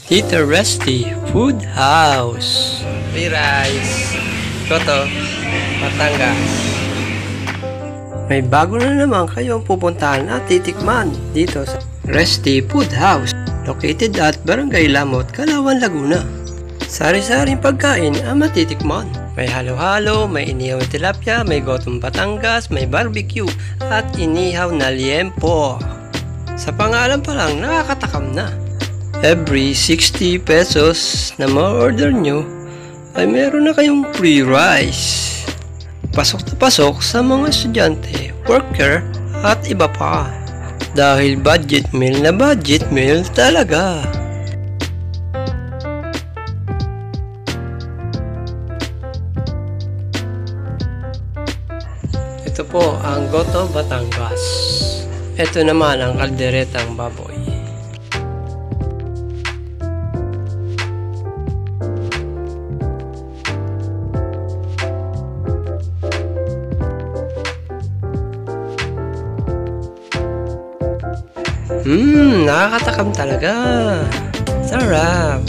Tita Resty Food House. Free rice. Koto, Batangas. May bago na naman kayong pupuntahan at titikman dito sa Resty Food House, located at Barangay Lamot, Calauan, Laguna. Sari-saring pagkain ang matitikman. May halo-halo, may inihaw na tilapia, may gotong Batangas, may barbecue, at inihaw na liempo. Sa pangalan pa lang, nakakatakam na. Every 60 pesos na ma-order nyo, ay meron na kayong free rice. Pasok na pasok sa mga estudyante, worker, at iba pa. Dahil budget meal na budget meal talaga. Ito po ang Goto Batangas. Ito naman ang kalderetang baboy. Nakakatakam talaga. Sarap.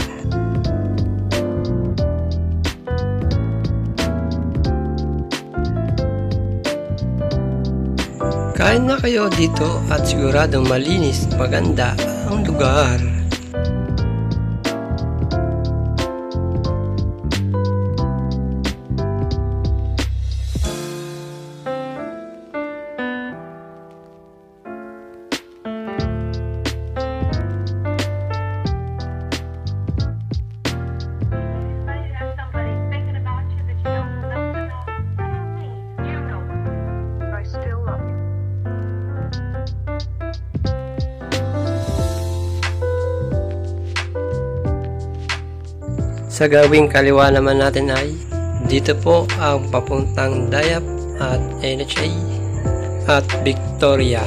Kain na kayo dito at siguradong malinis, maganda ang lugar. Sa gawing kaliwa naman natin ay dito po ang papuntang Dayap at NHA at Victoria.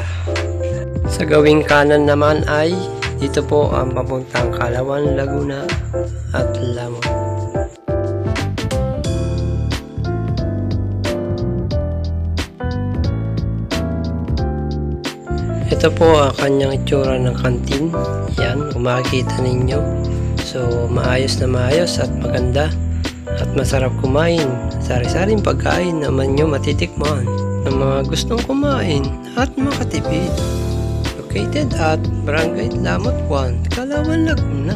Sa gawing kanan naman ay dito po ang papuntang Calauan, Laguna at Lamot. Ito po ang kanyang itsura ng kantin. Yan, kung makikita ninyo. So, maayos na maayos at maganda at masarap kumain. Sari-saring pagkain naman nyo matitikman ng mga gustong kumain at makatipid. Located at Barangay Lamot 1, Calauan, Laguna.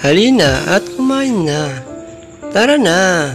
Halina at kumain na. Tara na!